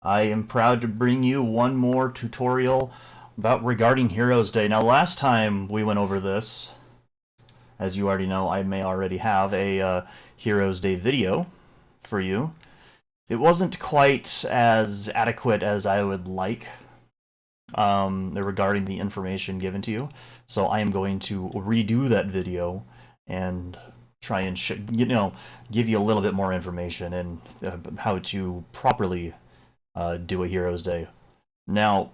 I am proud to bring you one more tutorial about regarding Heroes Day. Now, last time we went over this, as you already know, I may already have a Heroes Day video for you. It wasn't quite as adequate as I would like regarding the information given to you, so I am going to redo that video and try and give you a little bit more information and how to properly do a Heroes Day. Now,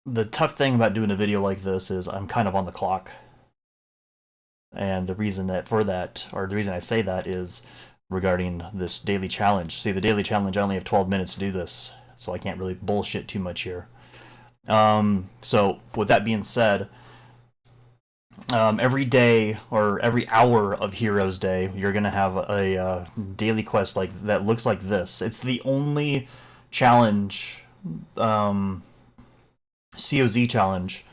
the tough thing about doing a video like this is I'm kind of on the clock. And the reason I say that is regarding this daily challenge. See, the daily challenge, I only have 12 minutes to do this, so I can't really bullshit too much here. So, with that being said, every day or every hour of Heroes Day, you're gonna have a daily quest that looks like this. It's the only challenge, COZ challenge,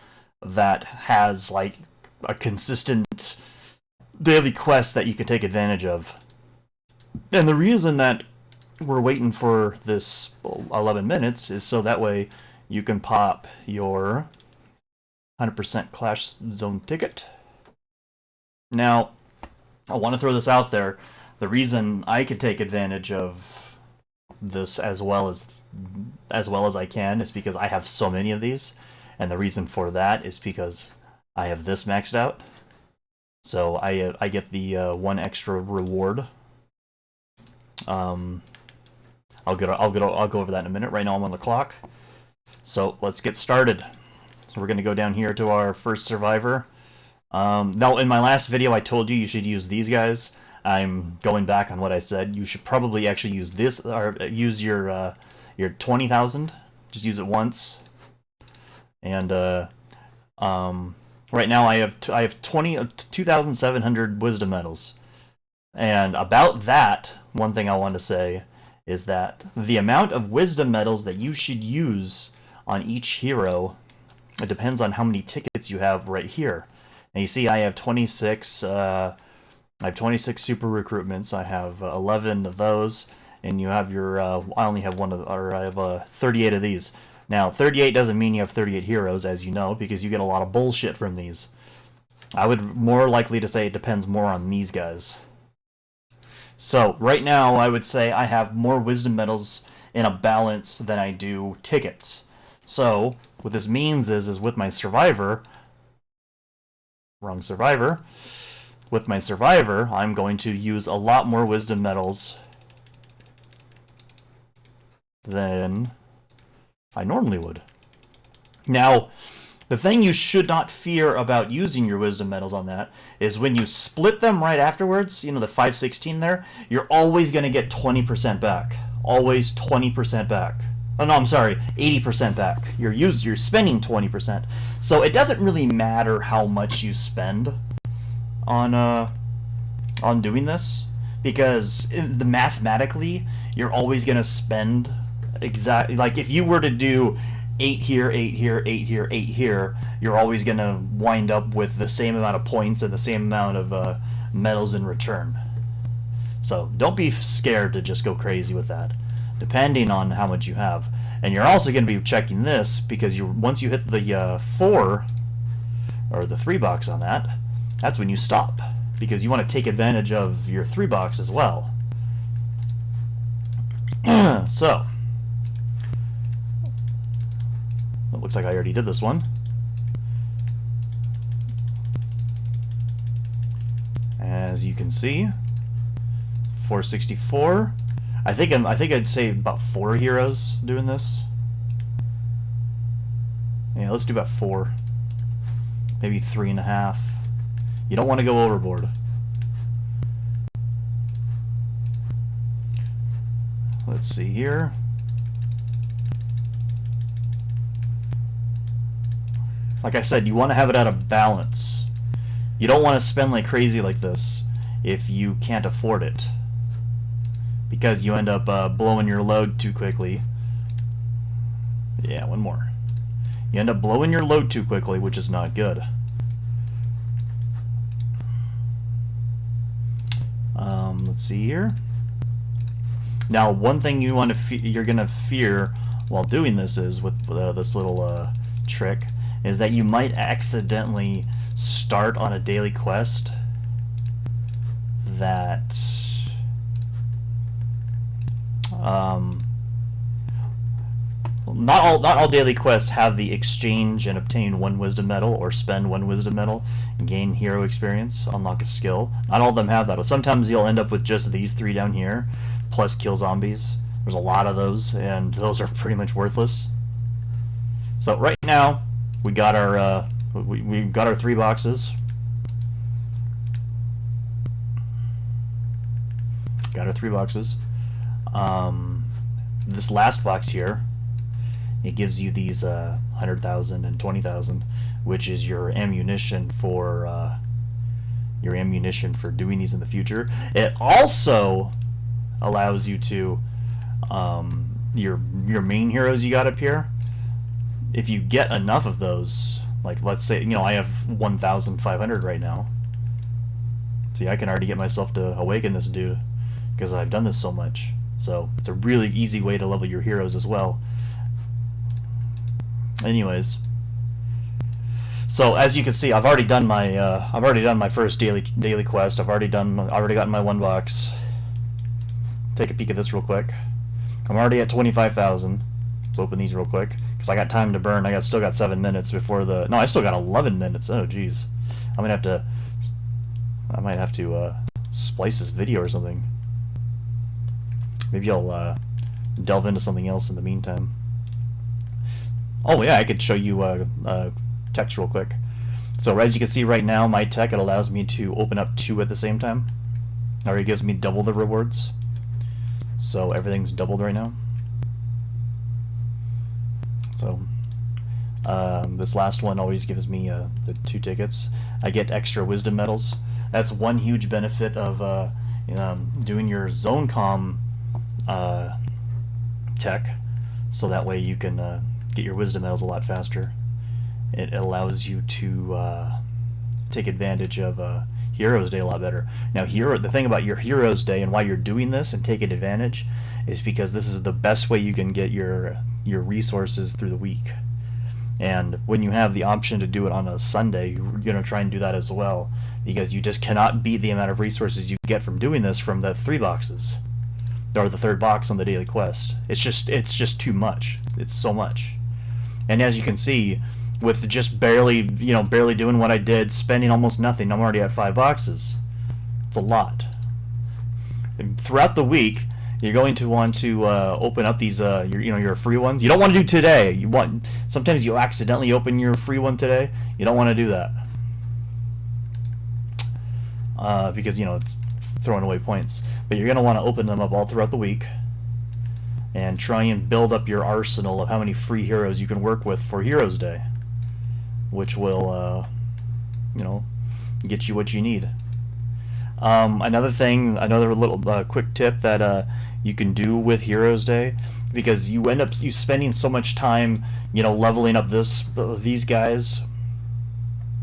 that has like a consistent daily quest that you can take advantage of. And the reason that we're waiting for this 11 minutes is so that way you can pop your 100% Clash Zone ticket. Now, I want to throw this out there. The reason I could take advantage of this as well as I can is because I have so many of these, and the reason for that is because I have this maxed out. So I get the one extra reward. I'll go over that in a minute. Right now I'm on the clock. So let's get started. So we're gonna go down here to our first survivor. Now, in my last video, I told you should use these guys. I'm going back on what I said. You should probably actually use this, or use your 20,000. Just use it once. And right now I have 2,700 wisdom medals. And about that, one thing I want to say is that the amount of wisdom medals that you should use on each hero, it depends on how many tickets you have right here. And you see, I have 26. I have 26 super recruitments. I have 11 of those, and you have your. I only have one of, or I have 38 of these. Now, 38 doesn't mean you have 38 heroes, as you know, because you get a lot of bullshit from these. I would more likely to say it depends more on these guys. So, right now, I would say I have more wisdom medals in a balance than I do tickets. So, what this means is with my survivor, wrong survivor, with my survivor, I'm going to use a lot more wisdom medals than I normally would. Now, the thing you should not fear about using your wisdom medals on that is when you split them right afterwards, you know, the 516 there, you're always going to get 20% back. Always 20% back. Oh no, I'm sorry, 80% back. You're spending 20%. So it doesn't really matter how much you spend on doing this, because mathematically you're always going to spend exactly, like if you were to do 8 here, 8 here, 8 here, 8 here, you're always going to wind up with the same amount of points and the same amount of medals in return. So don't be scared to just go crazy with that, depending on how much you have. And you're also going to be checking this, because once you hit the 4 or the 3 box on that, that's when you stop, because you want to take advantage of your 3 box as well. So it looks like I already did this one. As you can see, 464. I think I'd say about 4 heroes doing this. Yeah, let's do about 4. Maybe 3.5. You don't want to go overboard. Let's see here. Like I said, you want to have it out of balance. You don't want to spend like crazy like this if you can't afford it, because you end up blowing your load too quickly. Yeah, one more. You end up blowing your load too quickly, which is not good. Let's see here. Now, one thing you're gonna fear while doing this is with this little trick is that you might accidentally start on a daily quest that not all daily quests have the exchange and obtain 1 wisdom medal or spend 1 wisdom medal and gain hero experience, unlock a skill. Not all of them have that. Sometimes you'll end up with just these 3 down here plus kill zombies. There's a lot of those, and those are pretty much worthless. So right now we got our we got our 3 boxes. Got our 3 boxes. This last box here, it gives you these 100,000 and 20,000, which is your ammunition for doing these in the future. It also allows you to your main heroes you got up here. If you get enough of those, like let's say I have 1,500 right now. See, I can already get myself to awaken this dude because I've done this so much. So it's a really easy way to level your heroes as well. Anyways, so as you can see, I've already done my first daily quest. I've already gotten my 1 box. Take a peek at this real quick. I'm already at 25,000. Let's open these real quick because I got time to burn. I still got 7 minutes before the. No, I still got 11 minutes. Oh, geez, I might have to splice this video or something. Maybe I'll delve into something else in the meantime. Oh yeah, I could show you text real quick. So as you can see right now, my tech, it allows me to open up 2 at the same time. Or it gives me double the rewards. So everything's doubled right now. So this last one always gives me the 2 tickets. I get extra wisdom medals. That's one huge benefit of doing your zone comm tech, so that way you can get your wisdom medals a lot faster. It allows you to take advantage of Heroes Day a lot better. Now, the thing about your Heroes Day and why you're doing this and taking advantage is because this is the best way you can get your resources through the week. And when you have the option to do it on a Sunday, you're going to try and do that as well, because you just cannot beat the amount of resources you get from doing this from the 3 boxes. Or the 3rd box on the daily quest. It's just too much. It's so much. And as you can see, with just barely doing what I did, spending almost nothing, I'm already at 5 boxes. It's a lot. And throughout the week, you're going to want to open up these your free ones. You don't want to do today. Sometimes you accidentally open your free one today. You don't want to do that because it's throwing away points. But you're going to want to open them up all throughout the week and try and build up your arsenal of how many free heroes you can work with for Heroes Day, which will get you what you need. Another little quick tip that you can do with Heroes Day, because you end up spending so much time leveling up these guys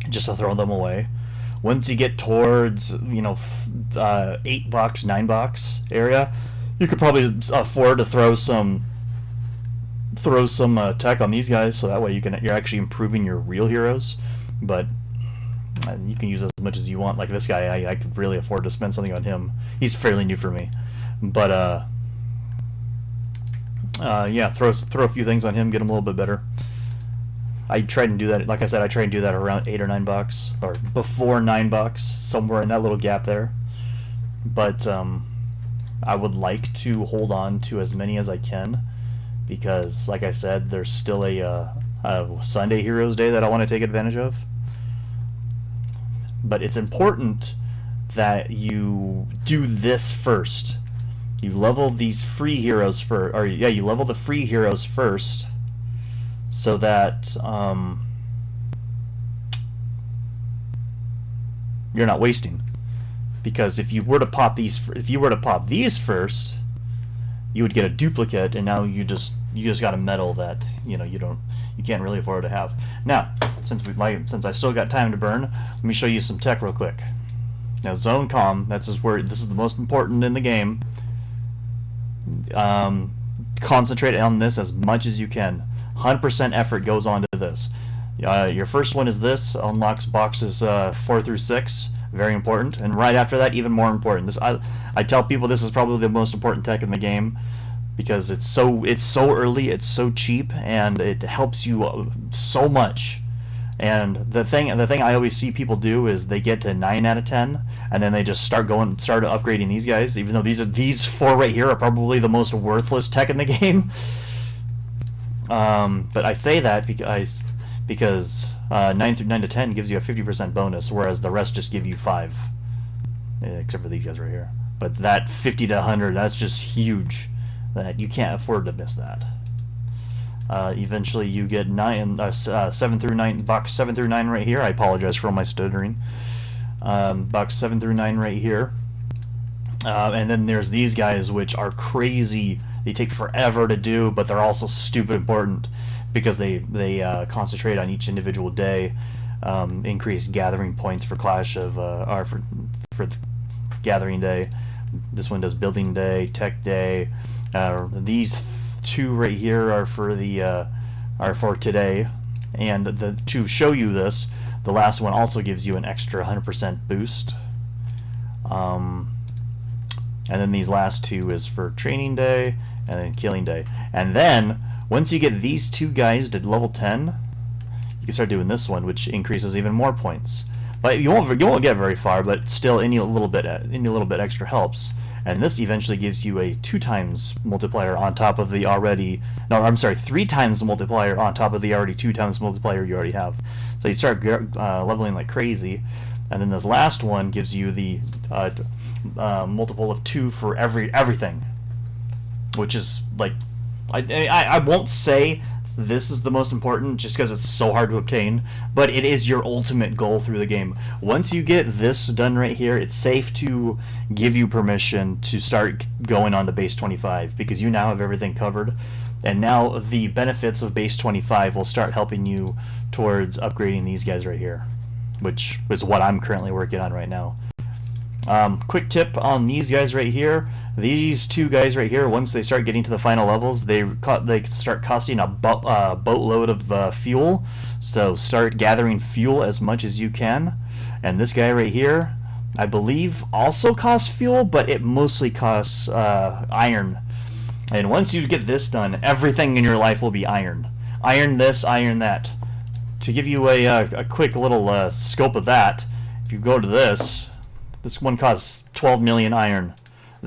just to throw them away. Once you get towards 8 box, 9 box area, you could probably afford to throw some tech on these guys, so that way you're actually improving your real heroes. But you can use as much as you want. Like this guy, I could really afford to spend something on him. He's fairly new for me, but yeah, throw a few things on him, get him a little bit better. I tried and do that. Like I said, I tried and do that around 8 or 9 bucks, or before 9 bucks, somewhere in that little gap there. But I would like to hold on to as many as I can, because, like I said, there's still a Sunday Heroes Day that I want to take advantage of. But it's important that you do this first. You level these free heroes first, or yeah, you level the free heroes first, so that you're not wasting. Because if you were to pop these first, you would get a duplicate, and now you just got a medal that you can't really afford to have. Now, since I still got time to burn, let me show you some tech real quick. Now, zone comm, this is the most important in the game. concentrate on this as much as you can. 100% effort goes on to this. Your first one is this, unlocks boxes 4 through 6, very important, and right after that, even more important. I tell people this is probably the most important tech in the game because it's so early, it's so cheap, and it helps you so much. And the thing I always see people do is they get to 9 out of 10, and then they just start upgrading these guys, even though these 4 right here are probably the most worthless tech in the game. But I say that because 9 to 10 gives you a 50% bonus, whereas the rest just give you 5, except for these guys right here. But that 50 to 100, that's just huge. That you can't afford to miss that. Eventually, you get 7 through 9 box 7 through 9 right here. I apologize for all my stuttering. Box 7 through 9 right here, and then there's these guys which are crazy. They take forever to do, but they're also stupid important because they concentrate on each individual day. Increase gathering points for Clash of or for Gathering Day. This one does Building Day, Tech Day. These 2 right here are for today, and to show you this, the last one also gives you an extra 100% boost. And then these last 2 is for Training Day and then Killing Day. And then once you get these 2 guys to level 10, you can start doing this one, which increases even more points. But you won't get very far, but still any little bit extra helps. And this eventually gives you a 2 times multiplier on top of the 3 times multiplier on top of the already 2 times multiplier you already have. So you start leveling like crazy. And then this last one gives you the multiple of 2 for everything, which is like, I won't say this is the most important just because it's so hard to obtain, but it is your ultimate goal through the game. Once you get this done right here, it's safe to give you permission to start going on to base 25 because you now have everything covered, and now the benefits of base 25 will start helping you towards upgrading these guys right here, which is what I'm currently working on right now. Quick tip on these guys right here. These 2 guys right here, once they start getting to the final levels, they start costing a boatload of fuel. So start gathering fuel as much as you can. And this guy right here, I believe, also costs fuel, but it mostly costs iron. And once you get this done, everything in your life will be iron. Iron this, iron that. To give you a quick little scope of that, if you go to this one costs 12 million iron.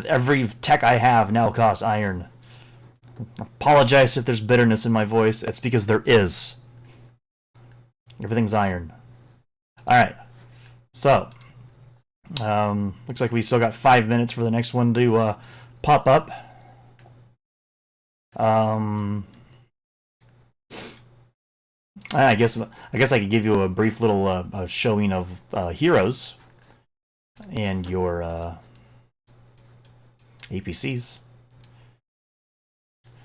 Every tech I have now costs iron. Apologize if there's bitterness in my voice. It's because there is. Everything's iron. Alright. So, looks like we still got 5 minutes for the next one to pop up. I guess I could give you a brief little showing of heroes and your APCs,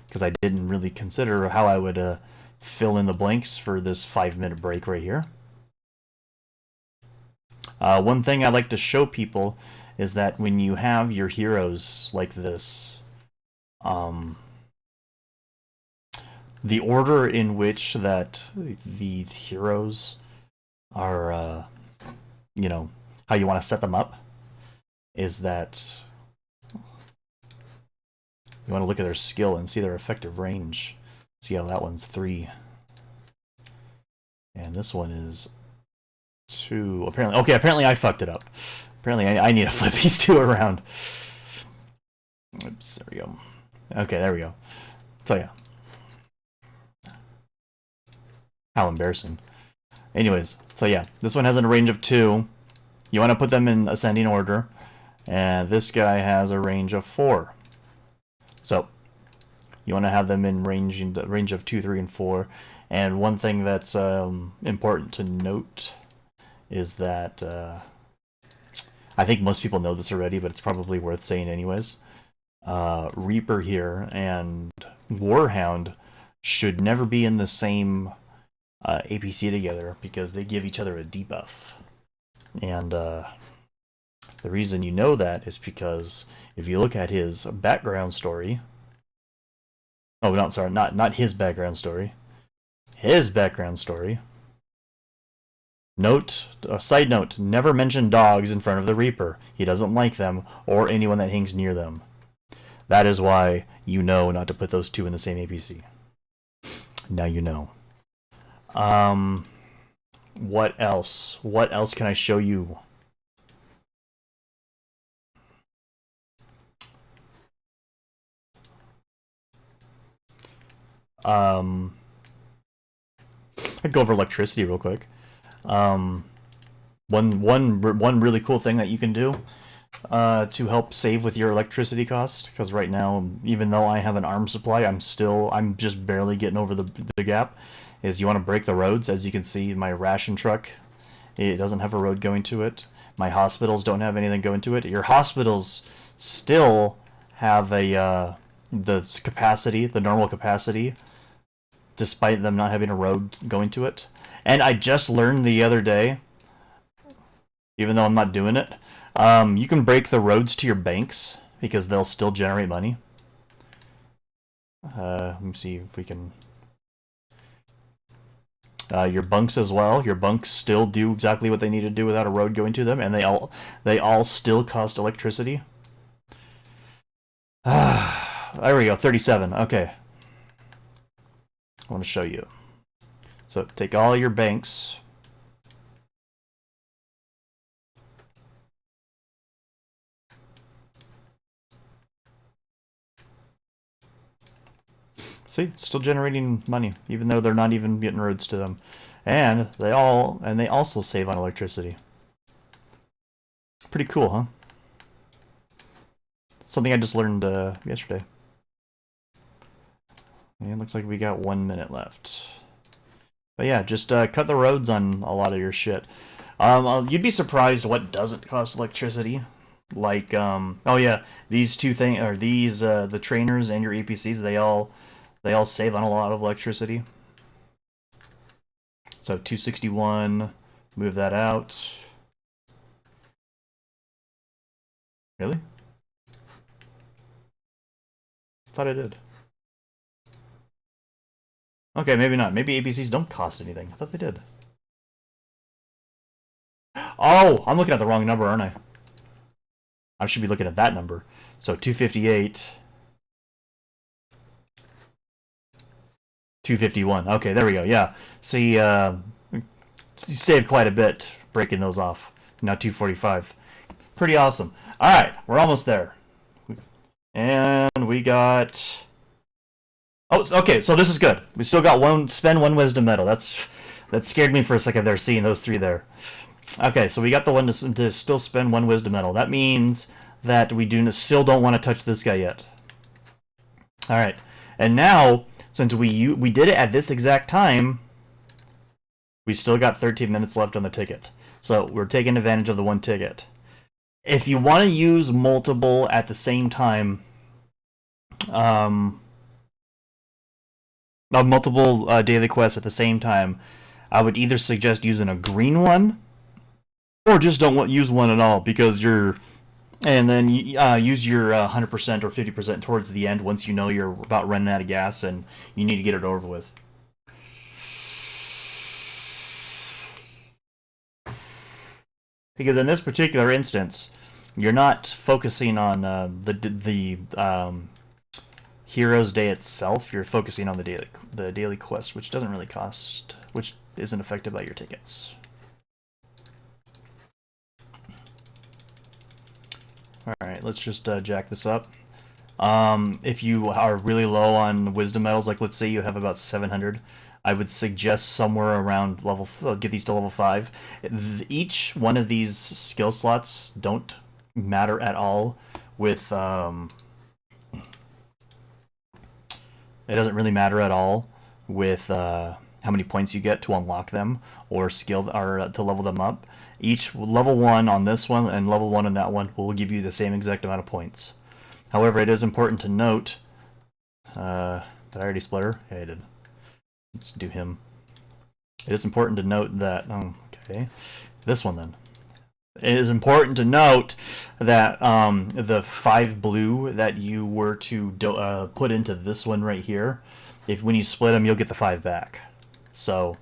because I didn't really consider how I would fill in the blanks for this 5-minute break right here. One thing I like to show people is that when you have your heroes like this, the order in which that the heroes are, how you want to set them up is that you want to look at their skill and see their effective range. See how that one's 3. And this one is 2. Apparently I fucked it up. Apparently I need to flip these 2 around. Oops, there we go. Okay, there we go. So yeah. How embarrassing. Anyways, so yeah, this one has a range of 2. You want to put them in ascending order, and this guy has a range of 4. So you want to have them in the range of 2, 3, and 4. And one thing that's important to note is that I think most people know this already, but it's probably worth saying anyways. Reaper here and Warhound should never be in the same APC together because they give each other a debuff. And the reason you know that is because if you look at his background story, Oh, no, sorry, not his background story. His background story. Side note, never mention dogs in front of the Reaper. He doesn't like them, or anyone that hangs near them. That is why you know not to put those two in the same APC. Now you know. What else? What else can I show you? I go over electricity real quick. One really cool thing that you can do to help save with your electricity cost, because right now, even though I have an arm supply, I'm just barely getting over the gap. Is you want to break the roads. As you can see, my ration truck, it doesn't have a road going to it. My hospitals don't have anything going to it. Your hospitals still have the capacity, the normal capacity, despite them not having a road going to it. And I just learned the other day, even though I'm not doing it, you can break the roads to your banks because they'll still generate money. Let me see if we can... your bunks as well. Your bunks still do exactly what they need to do without a road going to them, and they all still cost electricity. There we go, 37. Okay. I want to show you. So take all your banks. See, it's still generating money, even though they're not even getting roads to them. And they also save on electricity. Pretty cool, huh? Something I just learned yesterday. And it looks like we got 1 minute left. But yeah, just cut the roads on a lot of your shit. You'd be surprised what doesn't cost electricity. Like, oh yeah, these two things, or these, the trainers and your APCs, they all save on a lot of electricity. So 261, move that out. Really? Thought I did. Okay, maybe not. Maybe APCs don't cost anything. I thought they did. Oh, I'm looking at the wrong number, aren't I? I should be looking at that number. So 258. 251. Okay, there we go. Yeah. See, you saved quite a bit breaking those off. Now 245. Pretty awesome. All right, we're almost there. And we got... Oh, okay, so this is good. We still got spend one wisdom medal. That scared me for a second there, seeing those three there. Okay, so we got the one to still spend one wisdom medal. That means that we still don't want to touch this guy yet. All right, and now, since we did it at this exact time, we still got 13 minutes left on the ticket. So we're taking advantage of the one ticket. If you want to use multiple at the same time, multiple daily quests at the same time, I would either suggest using a green one, or just don't use one at all, because and then use your 100% or 50% towards the end once you know you're about running out of gas and you need to get it over with. Because in this particular instance, you're not focusing on the Hero's Day itself. You're focusing on the daily quest, which doesn't really cost, which isn't affected by your tickets. Alright, let's just jack this up. If you are really low on wisdom medals, like let's say you have about 700, I would suggest somewhere around get these to level 5. Each one of these skill slots don't matter at all with... it doesn't really matter at all with how many points you get to unlock them or to level them up. Each level 1 on this one and level 1 on that one will give you the same exact amount of points. However, it is important to note... did I already split her? Yeah, I did. Let's do him. It is important to note that... okay. This one then. It is important to note that the 5 blue that you were to put into this one right here, if when you split them, you'll get the 5 back. So,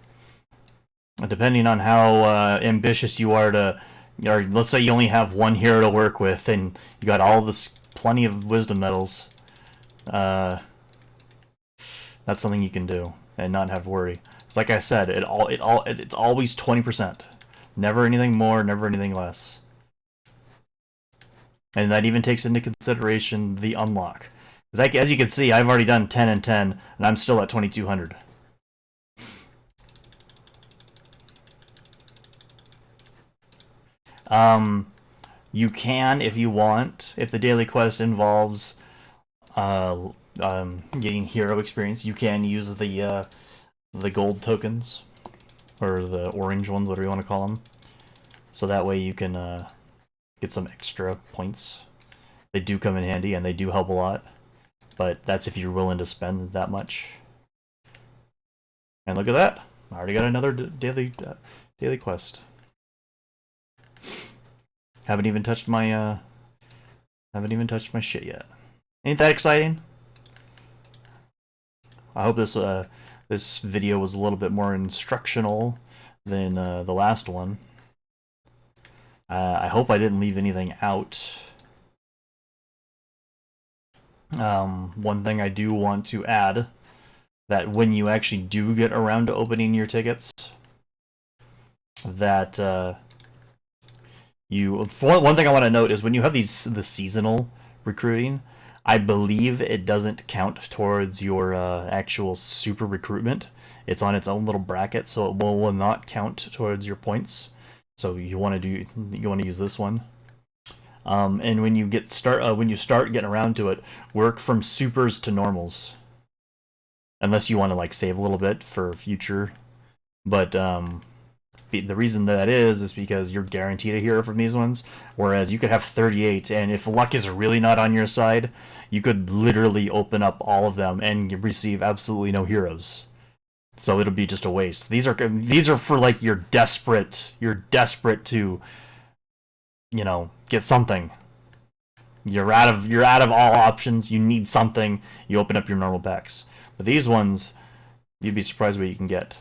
depending on how ambitious you are to, or let's say you only have 1 hero to work with, and you got all this plenty of wisdom medals, that's something you can do and not have to worry. It's like I said, it's always 20%. Never anything more, never anything less. And that even takes into consideration the unlock. Because as you can see, I've already done 10 and 10, and I'm still at 2200. You can, if you want, if the daily quest involves getting hero experience, you can use the gold tokens, or the orange ones, whatever you want to call them. So that way you can get some extra points. They do come in handy, and they do help a lot. But that's if you're willing to spend that much. And look at that! I already got another daily quest. Haven't even touched my shit yet. Ain't that exciting? I hope this video was a little bit more instructional than the last one. I hope I didn't leave anything out. One thing I do want to add, that when you actually do get around to opening your tickets, that one thing I want to note is when you have the seasonal recruiting, I believe it doesn't count towards your actual super recruitment. It's on its own little bracket, so it will not count towards your points. So you want to use this one. And when you start getting around to it, work from supers to normals. Unless you want to like save a little bit for future, but the reason that is because you're guaranteed a hero from these ones, whereas you could have 38, and if luck is really not on your side, you could literally open up all of them and receive absolutely no heroes. So it'll be just a waste. These are for like you're desperate to, you know, get something. You're out of all options. You need something. You open up your normal packs. But these ones, you'd be surprised what you can get.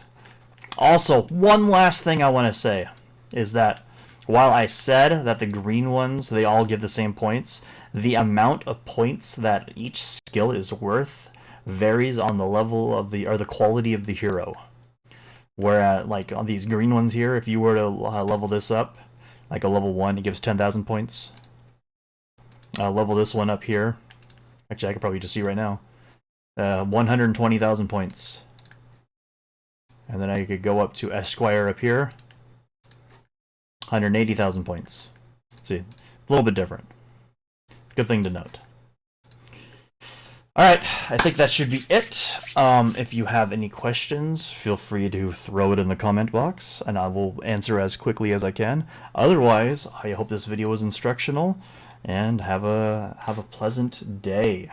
Also, one last thing I want to say is that while I said that the green ones, they all give the same points, the amount of points that each skill is worth varies on the level of the quality of the hero. Whereas, like on these green ones here, if you were to level this up, like a level 1, it gives 10,000 points. Level this one up here. Actually, I could probably just see right now. 120,000 points. And then I could go up to Esquire up here. 180,000 points. See, a little bit different. Good thing to note. Alright, I think that should be it. If you have any questions, feel free to throw it in the comment box, and I will answer as quickly as I can. Otherwise, I hope this video was instructional, and have a pleasant day.